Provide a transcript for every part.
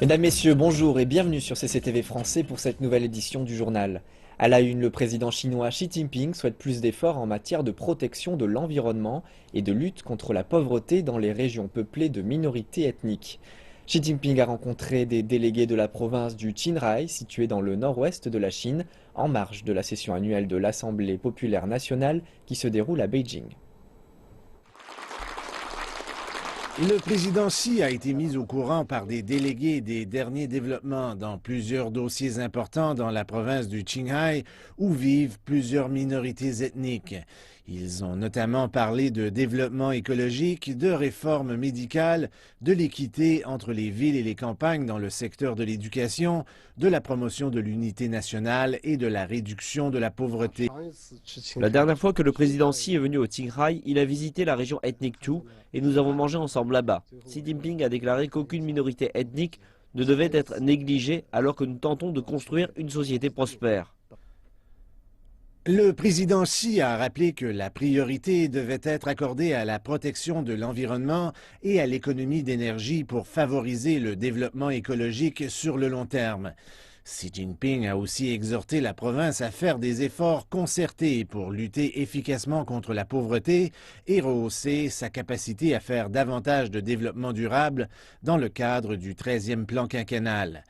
Mesdames, Messieurs, bonjour et bienvenue sur CCTV Français pour cette nouvelle édition du journal. À la une, le président chinois Xi Jinping souhaite plus d'efforts en matière de protection de l'environnement et de lutte contre la pauvreté dans les régions peuplées de minorités ethniques. Xi Jinping a rencontré des délégués de la province du Qinghai, située dans le nord-ouest de la Chine, en marge de la session annuelle de l'Assemblée populaire nationale qui se déroule à Beijing. Le président Xi a été mis au courant par des délégués des derniers développements dans plusieurs dossiers importants dans la province du Qinghai où vivent plusieurs minorités ethniques. Ils ont notamment parlé de développement écologique, de réformes médicales, de l'équité entre les villes et les campagnes dans le secteur de l'éducation, de la promotion de l'unité nationale et de la réduction de la pauvreté. La dernière fois que le président Xi est venu au Qinghai, il a visité la région ethnique Zhou et nous avons mangé ensemble là-bas. Xi Jinping a déclaré qu'aucune minorité ethnique ne devait être négligée alors que nous tentons de construire une société prospère. Le président Xi a rappelé que la priorité devait être accordée à la protection de l'environnement et à l'économie d'énergie pour favoriser le développement écologique sur le long terme. Xi Jinping a aussi exhorté la province à faire des efforts concertés pour lutter efficacement contre la pauvreté et rehausser sa capacité à faire davantage de développement durable dans le cadre du 13e plan quinquennal.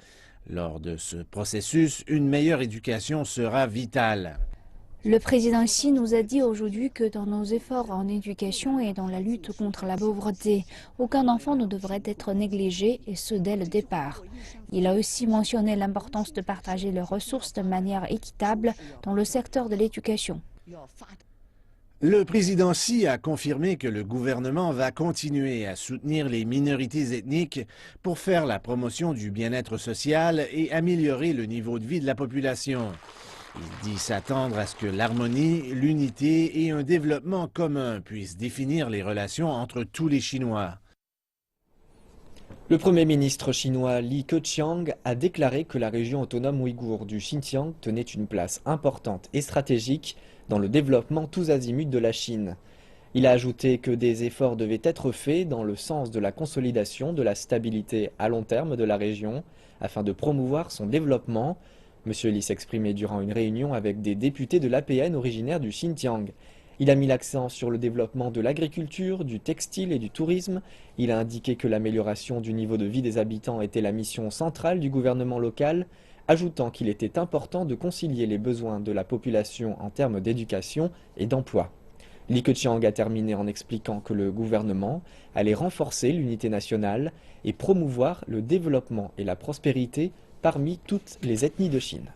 Lors de ce processus, une meilleure éducation sera vitale. Le président Xi nous a dit aujourd'hui que dans nos efforts en éducation et dans la lutte contre la pauvreté, aucun enfant ne devrait être négligé, et ce dès le départ. Il a aussi mentionné l'importance de partager les ressources de manière équitable dans le secteur de l'éducation. Le président Xi a confirmé que le gouvernement va continuer à soutenir les minorités ethniques pour faire la promotion du bien-être social et améliorer le niveau de vie de la population. Il dit s'attendre à ce que l'harmonie, l'unité et un développement commun puissent définir les relations entre tous les Chinois. Le Premier ministre chinois Li Keqiang a déclaré que la région autonome ouïghour du Xinjiang tenait une place importante et stratégique dans le développement tous azimuts de la Chine. Il a ajouté que des efforts devaient être faits dans le sens de la consolidation de la stabilité à long terme de la région afin de promouvoir son développement. Monsieur Li s'exprimait durant une réunion avec des députés de l'APN originaires du Xinjiang. Il a mis l'accent sur le développement de l'agriculture, du textile et du tourisme. Il a indiqué que l'amélioration du niveau de vie des habitants était la mission centrale du gouvernement local, ajoutant qu'il était important de concilier les besoins de la population en termes d'éducation et d'emploi. Li Keqiang a terminé en expliquant que le gouvernement allait renforcer l'unité nationale et promouvoir le développement et la prospérité parmi toutes les ethnies de Chine.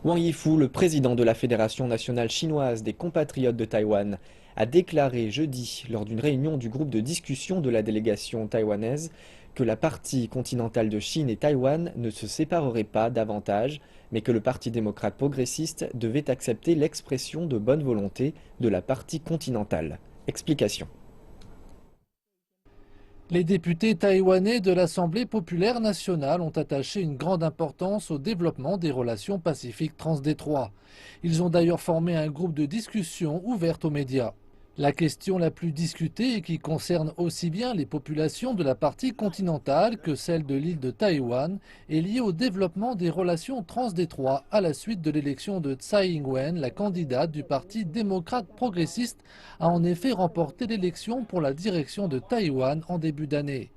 Wang Yifu, le président de la Fédération nationale chinoise des compatriotes de Taïwan, a déclaré jeudi, lors d'une réunion du groupe de discussion de la délégation taïwanaise, que la partie continentale de Chine et Taïwan ne se séparerait pas davantage, mais que le Parti démocrate progressiste devait accepter l'expression de bonne volonté de la partie continentale. Explication. Les députés taïwanais de l'Assemblée populaire nationale ont attaché une grande importance au développement des relations pacifiques transdétroits. Ils ont d'ailleurs formé un groupe de discussion ouverte aux médias. La question la plus discutée et qui concerne aussi bien les populations de la partie continentale que celle de l'île de Taïwan est liée au développement des relations transdétroits à la suite de l'élection de Tsai Ing-wen, la candidate du Parti démocrate progressiste, a en effet remporté l'élection pour la direction de Taïwan en début d'année.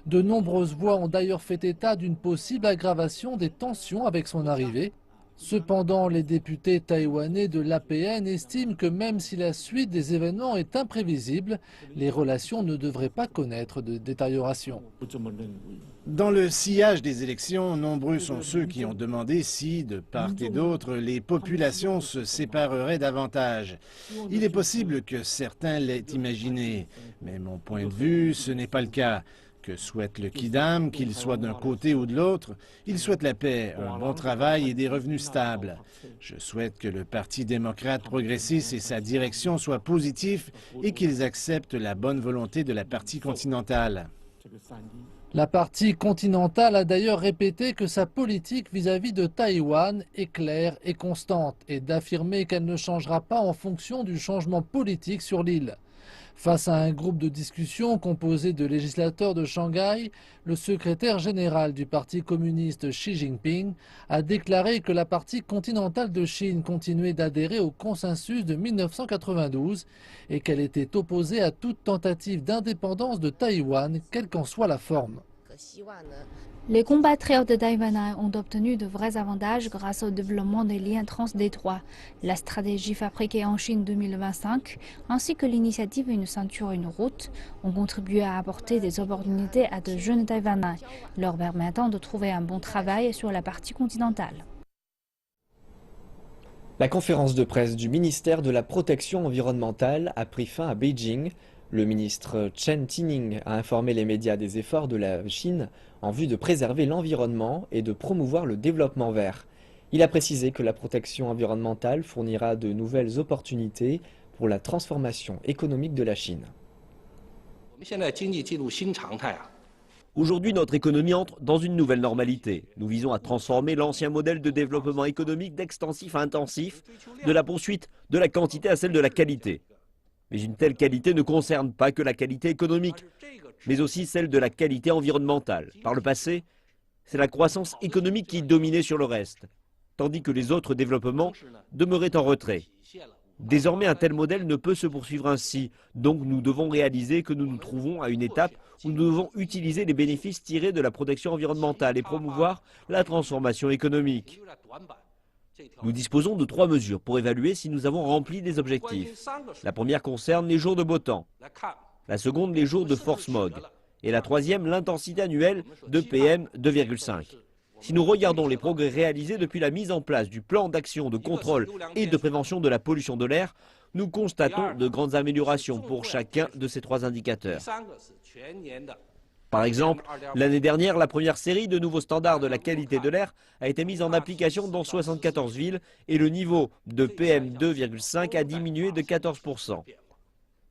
De nombreuses voix ont d'ailleurs fait état d'une possible aggravation des tensions avec son arrivée. Cependant, les députés taïwanais de l'APN estiment que même si la suite des événements est imprévisible, les relations ne devraient pas connaître de détérioration. Dans le sillage des élections, nombreux sont ceux qui ont demandé si, de part et d'autre, les populations se sépareraient davantage. Il est possible que certains l'aient imaginé, mais mon point de vue, ce n'est pas le cas. Que souhaite le Kidam, qu'il soit d'un côté ou de l'autre? Il souhaite la paix, un bon travail et des revenus stables. Je souhaite que le Parti démocrate progressiste et sa direction soient positifs et qu'ils acceptent la bonne volonté de la partie continentale. La partie continentale a d'ailleurs répété que sa politique vis-à-vis de Taïwan est claire et constante et d'affirmer qu'elle ne changera pas en fonction du changement politique sur l'île. Face à un groupe de discussion composé de législateurs de Shanghai, le secrétaire général du Parti communiste Xi Jinping a déclaré que la partie continentale de Chine continuait d'adhérer au consensus de 1992 et qu'elle était opposée à toute tentative d'indépendance de Taïwan, quelle qu'en soit la forme. Les compatriotes taïwanais ont obtenu de vrais avantages grâce au développement des liens transdétroits, la stratégie fabriquée en Chine 2025, ainsi que l'initiative Une ceinture, une route, ont contribué à apporter des opportunités à de jeunes Taïwanais, leur permettant de trouver un bon travail sur la partie continentale. La conférence de presse du ministère de la Protection environnementale a pris fin à Beijing. Le ministre Chen Tining a informé les médias des efforts de la Chine en vue de préserver l'environnement et de promouvoir le développement vert. Il a précisé que la protection environnementale fournira de nouvelles opportunités pour la transformation économique de la Chine. Aujourd'hui, notre économie entre dans une nouvelle normalité. Nous visons à transformer l'ancien modèle de développement économique d'extensif à intensif, de la poursuite de la quantité à celle de la qualité. Mais une telle qualité ne concerne pas que la qualité économique, mais aussi celle de la qualité environnementale. Par le passé, c'est la croissance économique qui dominait sur le reste, tandis que les autres développements demeuraient en retrait. Désormais, un tel modèle ne peut se poursuivre ainsi, donc nous devons réaliser que nous nous trouvons à une étape où nous devons utiliser les bénéfices tirés de la protection environnementale et promouvoir la transformation économique. Nous disposons de 3 mesures pour évaluer si nous avons rempli des objectifs. La première concerne les jours de beau temps, la seconde les jours de force smog, et la troisième l'intensité annuelle de PM 2,5. Si nous regardons les progrès réalisés depuis la mise en place du plan d'action de contrôle et de prévention de la pollution de l'air, nous constatons de grandes améliorations pour chacun de ces 3 indicateurs. Par exemple, l'année dernière, la première série de nouveaux standards de la qualité de l'air a été mise en application dans 74 villes et le niveau de PM 2,5 a diminué de 14%.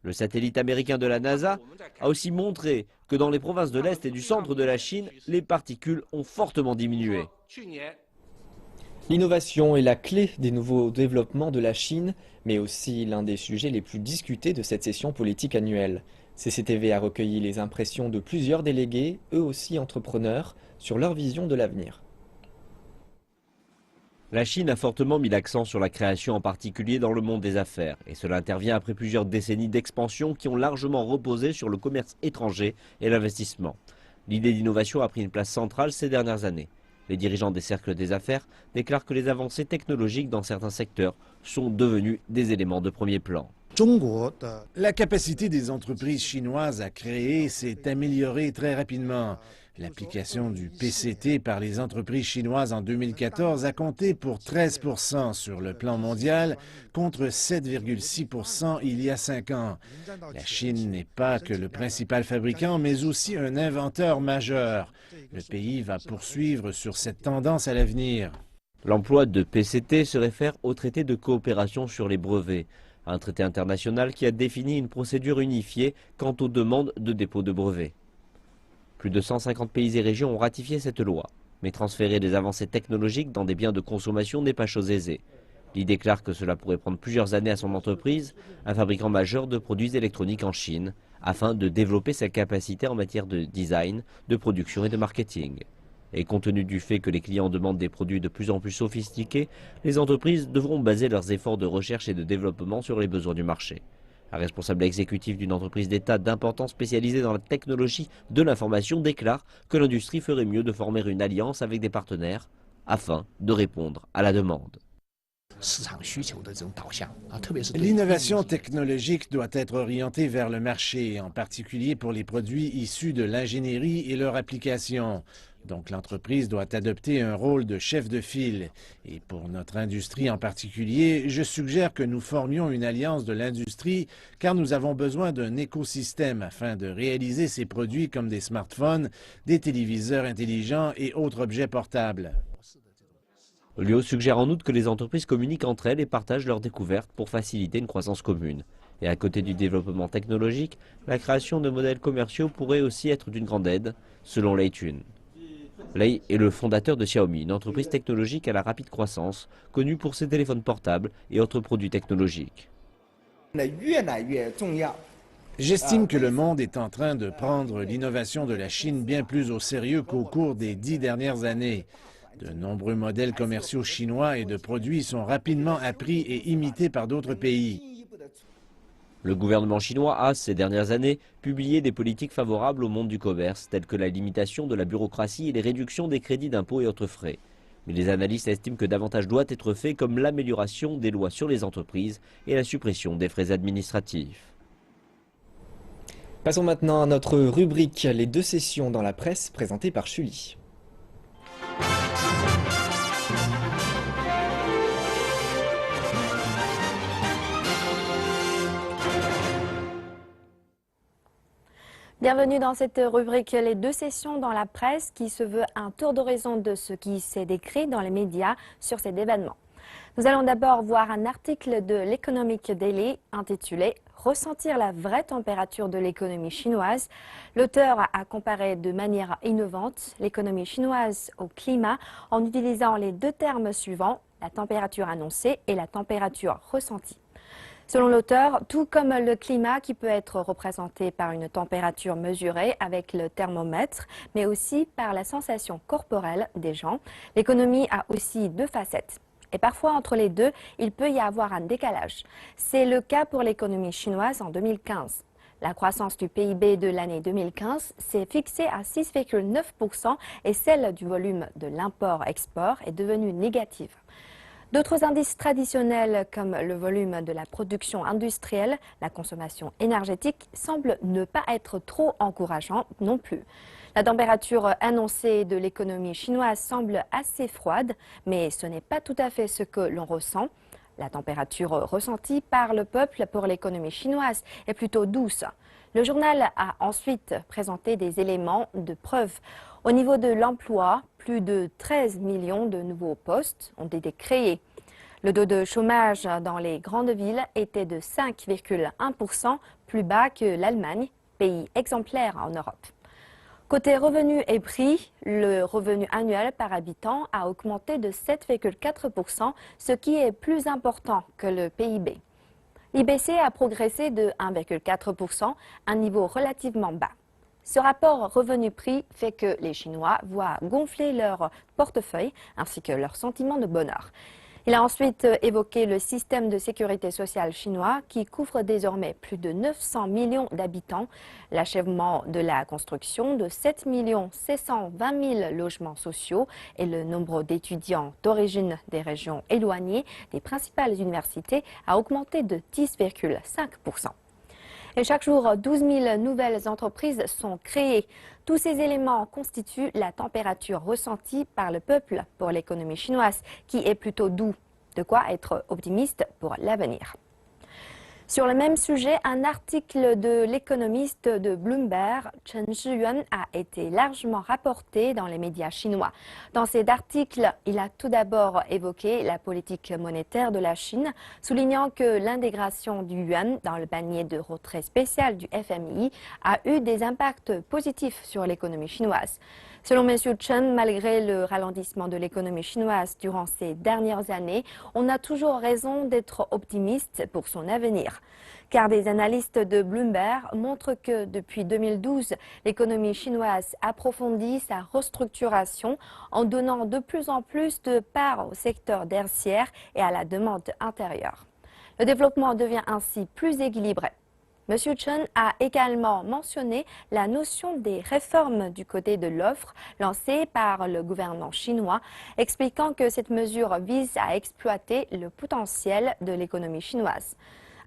Le satellite américain de la NASA a aussi montré que dans les provinces de l'Est et du centre de la Chine, les particules ont fortement diminué. L'innovation est la clé des nouveaux développements de la Chine, mais aussi l'un des sujets les plus discutés de cette session politique annuelle. CCTV a recueilli les impressions de plusieurs délégués, eux aussi entrepreneurs, sur leur vision de l'avenir. La Chine a fortement mis l'accent sur la création, en particulier dans le monde des affaires. Et cela intervient après plusieurs décennies d'expansion qui ont largement reposé sur le commerce étranger et l'investissement. L'idée d'innovation a pris une place centrale ces dernières années. Les dirigeants des cercles des affaires déclarent que les avancées technologiques dans certains secteurs sont devenues des éléments de premier plan. La capacité des entreprises chinoises à créer s'est améliorée très rapidement. L'application du PCT par les entreprises chinoises en 2014 a compté pour 13% sur le plan mondial, contre 7,6% il y a 5 ans. La Chine n'est pas que le principal fabricant, mais aussi un inventeur majeur. Le pays va poursuivre sur cette tendance à l'avenir. L'emploi de PCT se réfère au traité de coopération sur les brevets, un traité international qui a défini une procédure unifiée quant aux demandes de dépôt de brevets. Plus de 150 pays et régions ont ratifié cette loi, mais transférer des avancées technologiques dans des biens de consommation n'est pas chose aisée. Li déclare que cela pourrait prendre plusieurs années à son entreprise, un fabricant majeur de produits électroniques en Chine, afin de développer sa capacité en matière de design, de production et de marketing. Et compte tenu du fait que les clients demandent des produits de plus en plus sophistiqués, les entreprises devront baser leurs efforts de recherche et de développement sur les besoins du marché. Un responsable exécutif d'une entreprise d'État d'importance spécialisée dans la technologie de l'information déclare que l'industrie ferait mieux de former une alliance avec des partenaires afin de répondre à la demande. L'innovation technologique doit être orientée vers le marché, en particulier pour les produits issus de l'ingénierie et leur application. Donc l'entreprise doit adopter un rôle de chef de file. Et pour notre industrie en particulier, je suggère que nous formions une alliance de l'industrie car nous avons besoin d'un écosystème afin de réaliser ces produits comme des smartphones, des téléviseurs intelligents et autres objets portables. Liu suggère en outre que les entreprises communiquent entre elles et partagent leurs découvertes pour faciliter une croissance commune. Et à côté du développement technologique, la création de modèles commerciaux pourrait aussi être d'une grande aide, selon Lei Chun. Lei est le fondateur de Xiaomi, une entreprise technologique à la rapide croissance, connue pour ses téléphones portables et autres produits technologiques. J'estime que le monde est en train de prendre l'innovation de la Chine bien plus au sérieux qu'au cours des 10 dernières années. De nombreux modèles commerciaux chinois et de produits sont rapidement appris et imités par d'autres pays. Le gouvernement chinois a, ces dernières années, publié des politiques favorables au monde du commerce, telles que la limitation de la bureaucratie et les réductions des crédits d'impôts et autres frais. Mais les analystes estiment que davantage doit être fait, comme l'amélioration des lois sur les entreprises et la suppression des frais administratifs. Passons maintenant à notre rubrique Les deux sessions dans la presse, présentée par Julie. Bienvenue dans cette rubrique Les deux sessions dans la presse qui se veut un tour d'horizon de ce qui s'est décrit dans les médias sur cet événement. Nous allons d'abord voir un article de l'Economic Daily intitulé « Ressentir la vraie température de l'économie chinoise ». L'auteur a comparé de manière innovante l'économie chinoise au climat en utilisant les deux termes suivants, la température annoncée et la température ressentie. Selon l'auteur, tout comme le climat qui peut être représenté par une température mesurée avec le thermomètre, mais aussi par la sensation corporelle des gens, l'économie a aussi deux facettes. Et parfois, entre les deux, il peut y avoir un décalage. C'est le cas pour l'économie chinoise en 2015. La croissance du PIB de l'année 2015 s'est fixée à 6,9% et celle du volume de l'import-export est devenue négative. D'autres indices traditionnels comme le volume de la production industrielle, la consommation énergétique semblent ne pas être trop encourageants non plus. La température annoncée de l'économie chinoise semble assez froide, mais ce n'est pas tout à fait ce que l'on ressent. La température ressentie par le peuple pour l'économie chinoise est plutôt douce. Le journal a ensuite présenté des éléments de preuve. Au niveau de l'emploi, plus de 13 millions de nouveaux postes ont été créés. Le taux de chômage dans les grandes villes était de 5,1%, plus bas que l'Allemagne, pays exemplaire en Europe. Côté revenus et prix, le revenu annuel par habitant a augmenté de 7,4%, ce qui est plus important que le PIB. L'IBC a progressé de 1,4%, un niveau relativement bas. Ce rapport revenu-prix fait que les Chinois voient gonfler leur portefeuille ainsi que leur sentiment de bonheur. Il a ensuite évoqué le système de sécurité sociale chinois qui couvre désormais plus de 900 millions d'habitants, l'achèvement de la construction de 7 720 000 logements sociaux et le nombre d'étudiants d'origine des régions éloignées des principales universités a augmenté de 10,5%. Et chaque jour, 12 000 nouvelles entreprises sont créées. Tous ces éléments constituent la température ressentie par le peuple pour l'économie chinoise, qui est plutôt doux. De quoi être optimiste pour l'avenir. Sur le même sujet, un article de l'économiste de Bloomberg, Chen Zhiyuan, a été largement rapporté dans les médias chinois. Dans cet article, il a tout d'abord évoqué la politique monétaire de la Chine, soulignant que l'intégration du yuan dans le panier de retrait spécial du FMI a eu des impacts positifs sur l'économie chinoise. Selon M. Chen, malgré le ralentissement de l'économie chinoise durant ces dernières années, on a toujours raison d'être optimiste pour son avenir. Car des analystes de Bloomberg montrent que depuis 2012, l'économie chinoise approfondit sa restructuration en donnant de plus en plus de part au secteur tertiaire et à la demande intérieure. Le développement devient ainsi plus équilibré. M. Chen a également mentionné la notion des réformes du côté de l'offre lancée par le gouvernement chinois, expliquant que cette mesure vise à exploiter le potentiel de l'économie chinoise.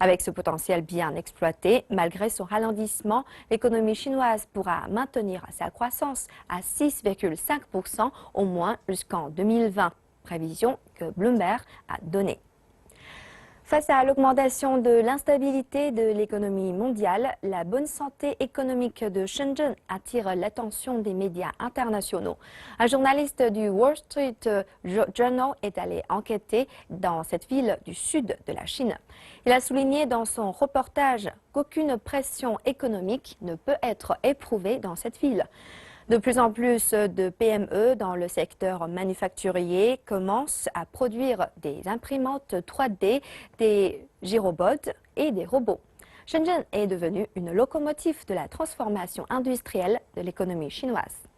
Avec ce potentiel bien exploité, malgré son ralentissement, l'économie chinoise pourra maintenir sa croissance à 6,5% au moins jusqu'en 2020, prévision que Bloomberg a donnée. Face à l'augmentation de l'instabilité de l'économie mondiale, la bonne santé économique de Shenzhen attire l'attention des médias internationaux. Un journaliste du Wall Street Journal est allé enquêter dans cette ville du sud de la Chine. Il a souligné dans son reportage qu'aucune pression économique ne peut être éprouvée dans cette ville. De plus en plus de PME dans le secteur manufacturier commencent à produire des imprimantes 3D, des gyrobots et des robots. Shenzhen est devenue une locomotive de la transformation industrielle de l'économie chinoise.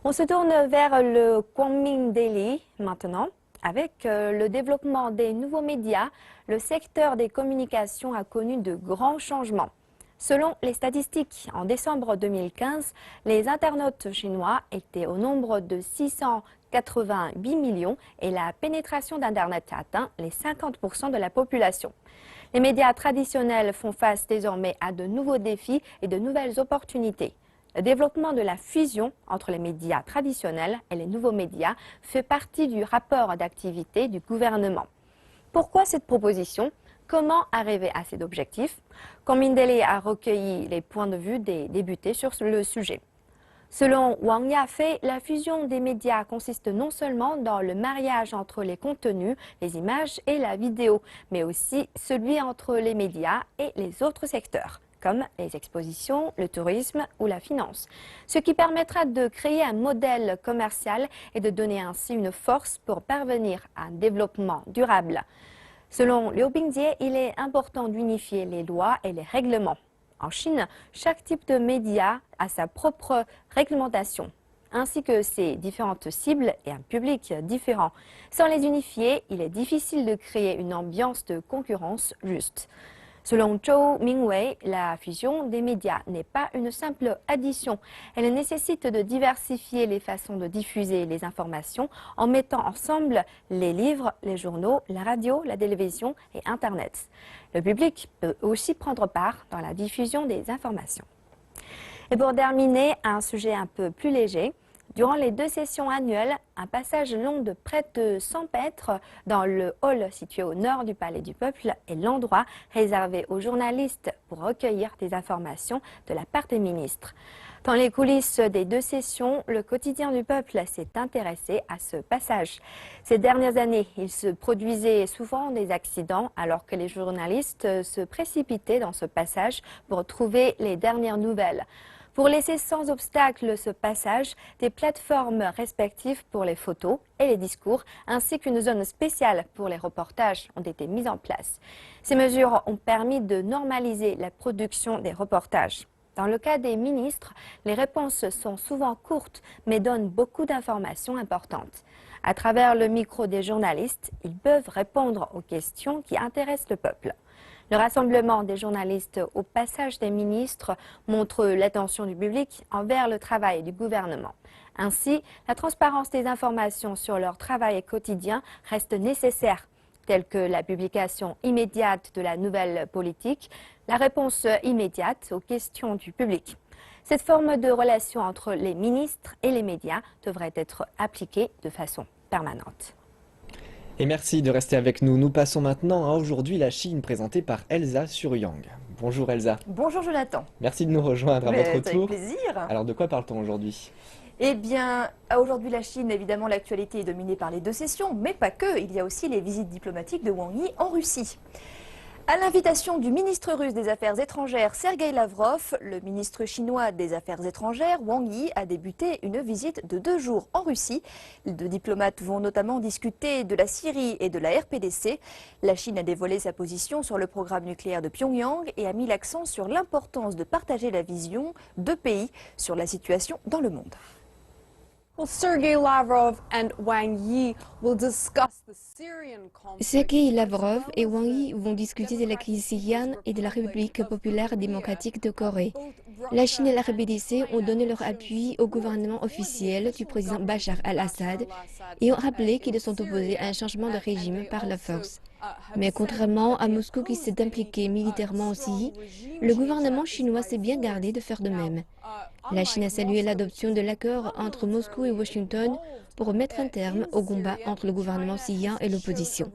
On se tourne vers le Kunming Daily maintenant. Avec le développement des nouveaux médias, le secteur des communications a connu de grands changements. Selon les statistiques, en décembre 2015, les internautes chinois étaient au nombre de 688 millions et la pénétration d'Internet atteint les 50% de la population. Les médias traditionnels font face désormais à de nouveaux défis et de nouvelles opportunités. Le développement de la fusion entre les médias traditionnels et les nouveaux médias fait partie du rapport d'activité du gouvernement. Pourquoi cette proposition ? Comment arriver à cet objectif ? Kunming Daily a recueilli les points de vue des députés sur le sujet. Selon Wang Yafei, la fusion des médias consiste non seulement dans le mariage entre les contenus, les images et la vidéo, mais aussi celui entre les médias et les autres secteurs, comme les expositions, le tourisme ou la finance, ce qui permettra de créer un modèle commercial et de donner ainsi une force pour parvenir à un développement durable. Selon Liu Bingjie, il est important d'unifier les lois et les règlements. En Chine, chaque type de média a sa propre réglementation, ainsi que ses différentes cibles et un public différent. Sans les unifier, il est difficile de créer une ambiance de concurrence juste. Selon Zhou Mingwei, la fusion des médias n'est pas une simple addition. Elle nécessite de diversifier les façons de diffuser les informations en mettant ensemble les livres, les journaux, la radio, la télévision et Internet. Le public peut aussi prendre part dans la diffusion des informations. Et pour terminer, un sujet un peu plus léger. Durant les 2 sessions annuelles, un passage long de près de 100 mètres dans le hall situé au nord du Palais du Peuple est l'endroit réservé aux journalistes pour recueillir des informations de la part des ministres. Dans les coulisses des 2 sessions, le quotidien du peuple s'est intéressé à ce passage. Ces dernières années, il se produisait souvent des accidents alors que les journalistes se précipitaient dans ce passage pour trouver les dernières nouvelles. Pour laisser sans obstacle ce passage, des plateformes respectives pour les photos et les discours, ainsi qu'une zone spéciale pour les reportages ont été mises en place. Ces mesures ont permis de normaliser la production des reportages. Dans le cas des ministres, les réponses sont souvent courtes, mais donnent beaucoup d'informations importantes. À travers le micro des journalistes, ils peuvent répondre aux questions qui intéressent le peuple. Le rassemblement des journalistes au passage des ministres montre l'attention du public envers le travail du gouvernement. Ainsi, la transparence des informations sur leur travail quotidien reste nécessaire, telles que la publication immédiate de la nouvelle politique, la réponse immédiate aux questions du public. Cette forme de relation entre les ministres et les médias devrait être appliquée de façon permanente. Et merci de rester avec nous. Nous passons maintenant à Aujourd'hui la Chine, présentée par Elsa Suryang. Bonjour Elsa. Bonjour Jonathan. Merci de nous rejoindre à votre tour. Avec plaisir. Alors de quoi parle-t-on aujourd'hui ? Eh bien, aujourd'hui la Chine, évidemment, l'actualité est dominée par les 2 sessions, mais pas que. Il y a aussi les visites diplomatiques de Wang Yi en Russie. À l'invitation du ministre russe des Affaires étrangères, Sergueï Lavrov, le ministre chinois des Affaires étrangères, Wang Yi, a débuté une visite de 2 jours en Russie. Les 2 diplomates vont notamment discuter de la Syrie et de la RPDC. La Chine a dévoilé sa position sur le programme nucléaire de Pyongyang et a mis l'accent sur l'importance de partager la vision de pays sur la situation dans le monde. Well, Sergei Lavrov and Wang Yi will discuss the Syrian conflict. Sergei Lavrov et Wang Yi vont discuter de la crise syrienne et de la République populaire démocratique de Corée. La Chine et la RPDC ont donné leur appui au gouvernement officiel du président Bachar al-Assad et ont rappelé qu'ils sont opposés à un changement de régime par la force. Mais contrairement à Moscou qui s'est impliqué militairement en Syrie, le gouvernement chinois s'est bien gardé de faire de même. La Chine a salué l'adoption de l'accord entre Moscou et Washington pour mettre un terme au combat entre le gouvernement syrien et l'opposition.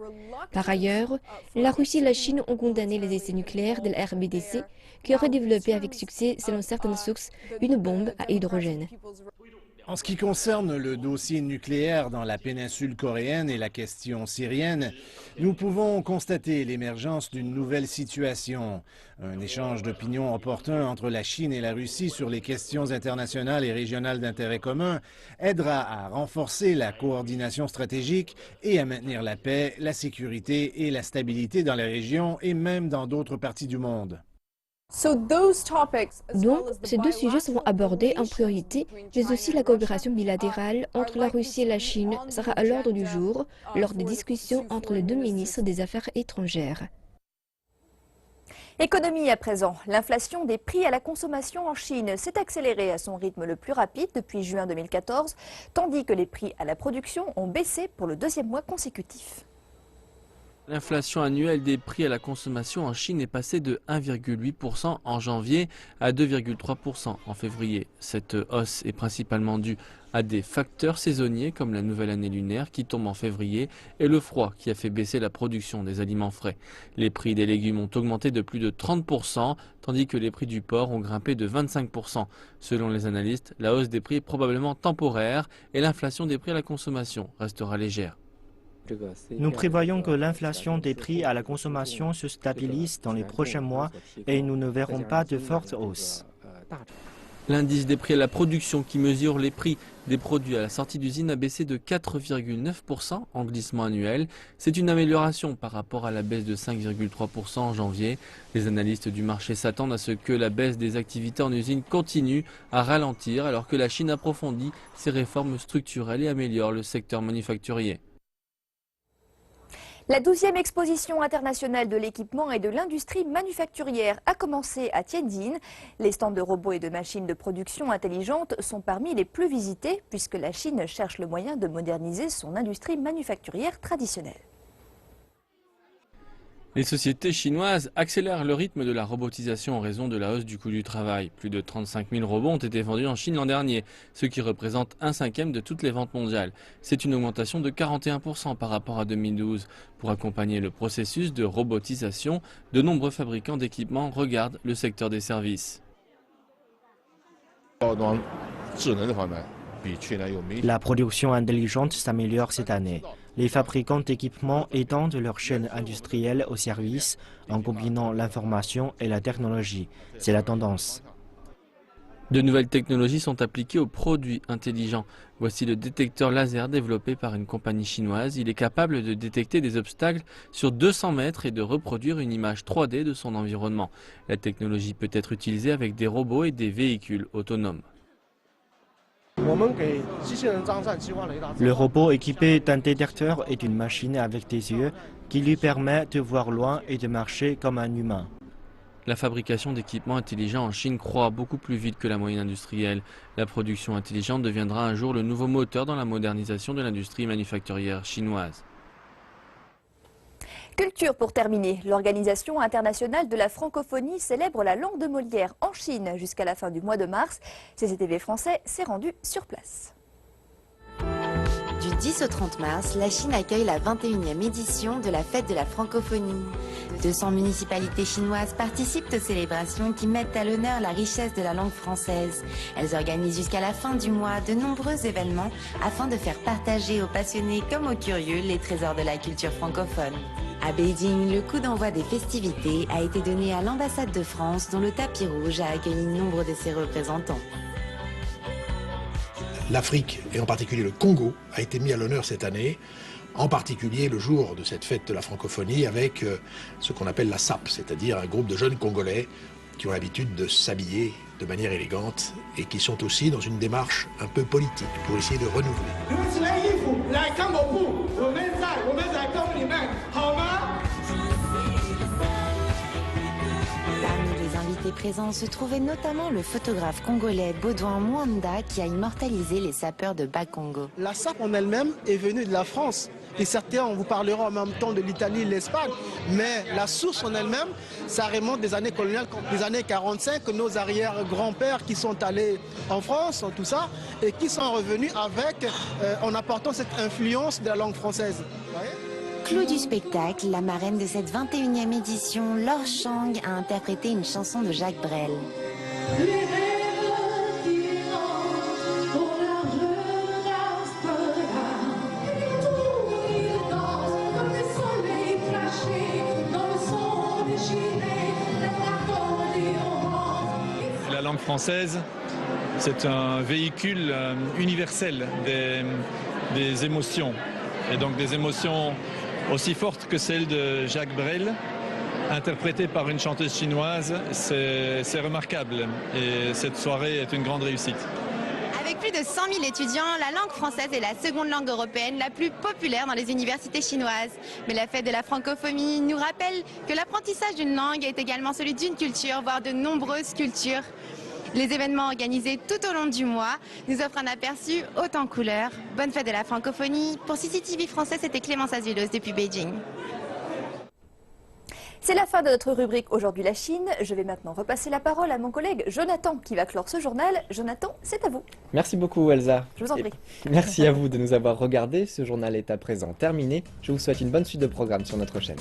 Par ailleurs, la Russie et la Chine ont condamné les essais nucléaires de la RBDC qui aurait développé avec succès, selon certaines sources, une bombe à hydrogène. En ce qui concerne le dossier nucléaire dans la péninsule coréenne et la question syrienne, nous pouvons constater l'émergence d'une nouvelle situation. Un échange d'opinions opportun entre la Chine et la Russie sur les questions internationales et régionales d'intérêt commun aidera à renforcer la coordination stratégique et à maintenir la paix, la sécurité et la stabilité dans la région et même dans d'autres parties du monde. Donc, ces deux sujets seront abordés en priorité, mais aussi la coopération bilatérale entre la Russie et la Chine sera à l'ordre du jour lors des discussions entre les deux ministres des Affaires étrangères. Économie à présent. L'inflation des prix à la consommation en Chine s'est accélérée à son rythme le plus rapide depuis juin 2014, tandis que les prix à la production ont baissé pour le deuxième mois consécutif. L'inflation annuelle des prix à la consommation en Chine est passée de 1,8% en janvier à 2,3% en février. Cette hausse est principalement due à des facteurs saisonniers comme la nouvelle année lunaire qui tombe en février et le froid qui a fait baisser la production des aliments frais. Les prix des légumes ont augmenté de plus de 30%, tandis que les prix du porc ont grimpé de 25%. Selon les analystes, la hausse des prix est probablement temporaire et l'inflation des prix à la consommation restera légère. Nous prévoyons que l'inflation des prix à la consommation se stabilise dans les prochains mois et nous ne verrons pas de forte hausse. L'indice des prix à la production qui mesure les prix des produits à la sortie d'usine a baissé de 4,9% en glissement annuel. C'est une amélioration par rapport à la baisse de 5,3% en janvier. Les analystes du marché s'attendent à ce que la baisse des activités en usine continue à ralentir alors que la Chine approfondit ses réformes structurelles et améliore le secteur manufacturier. La 12e exposition internationale de l'équipement et de l'industrie manufacturière a commencé à Tianjin. Les stands de robots et de machines de production intelligentes sont parmi les plus visités puisque la Chine cherche le moyen de moderniser son industrie manufacturière traditionnelle. Les sociétés chinoises accélèrent le rythme de la robotisation en raison de la hausse du coût du travail. Plus de 35 000 robots ont été vendus en Chine l'an dernier, ce qui représente 1/5 de toutes les ventes mondiales. C'est une augmentation de 41% par rapport à 2012. Pour accompagner le processus de robotisation, de nombreux fabricants d'équipements regardent le secteur des services. La production intelligente s'améliore cette année. Les fabricants d'équipements étendent leur chaîne industrielle au service en combinant l'information et la technologie. C'est la tendance. De nouvelles technologies sont appliquées aux produits intelligents. Voici le détecteur laser développé par une compagnie chinoise. Il est capable de détecter des obstacles sur 200 mètres et de reproduire une image 3D de son environnement. La technologie peut être utilisée avec des robots et des véhicules autonomes. Le robot équipé d'un détecteur et d'une machine avec des yeux qui lui permet de voir loin et de marcher comme un humain. La fabrication d'équipements intelligents en Chine croît beaucoup plus vite que la moyenne industrielle. La production intelligente deviendra un jour le nouveau moteur dans la modernisation de l'industrie manufacturière chinoise. Culture pour terminer. L'Organisation internationale de la francophonie célèbre la langue de Molière en Chine jusqu'à la fin du mois de mars. CCTV français s'est rendu sur place. Du 10 au 30 mars, la Chine accueille la 21e édition de la fête de la francophonie. 200 municipalités chinoises participent aux célébrations qui mettent à l'honneur la richesse de la langue française. Elles organisent jusqu'à la fin du mois de nombreux événements afin de faire partager aux passionnés comme aux curieux les trésors de la culture francophone. À Beijing, le coup d'envoi des festivités a été donné à l'ambassade de France dont le tapis rouge a accueilli nombre de ses représentants. L'Afrique, et en particulier le Congo, a été mis à l'honneur cette année, en particulier le jour de cette fête de la francophonie avec ce qu'on appelle la SAP, c'est-à-dire un groupe de jeunes Congolais qui ont l'habitude de s'habiller de manière élégante et qui sont aussi dans une démarche un peu politique pour essayer de renouveler. Parmi les invités présents se trouvait notamment le photographe congolais Baudouin Mwanda qui a immortalisé les sapeurs de Bas-Congo. La SAP en elle-même est venue de la France. Et certains, on vous parlera en même temps de l'Italie et l'Espagne. Mais la source en elle-même, ça remonte des années coloniales, des années 45, nos arrière-grands-pères qui sont allés en France, tout ça, et qui sont revenus avec, en apportant cette influence de la langue française. Clou du spectacle, la marraine de cette 21e édition, Laure Chang, a interprété une chanson de Jacques Brel. Les rêves qui rentrent au large. française, c'est un véhicule universel des émotions. Et donc des émotions aussi fortes que celles de Jacques Brel, interprétées par une chanteuse chinoise, c'est remarquable. Et cette soirée est une grande réussite. Avec plus de 100 000 étudiants, la langue française est la seconde langue européenne la plus populaire dans les universités chinoises. Mais la fête de la francophonie nous rappelle que l'apprentissage d'une langue est également celui d'une culture, voire de nombreuses cultures. Les événements organisés tout au long du mois nous offrent un aperçu haut en couleurs. Bonne fête de la francophonie. Pour CCTV Français, c'était Clémence Azulos depuis Beijing. C'est la fin de notre rubrique Aujourd'hui la Chine. Je vais maintenant repasser la parole à mon collègue Jonathan qui va clore ce journal. Jonathan, c'est à vous. Merci beaucoup Elsa. Je vous en prie. Merci à vous de nous avoir regardés. Ce journal est à présent terminé. Je vous souhaite une bonne suite de programmes sur notre chaîne.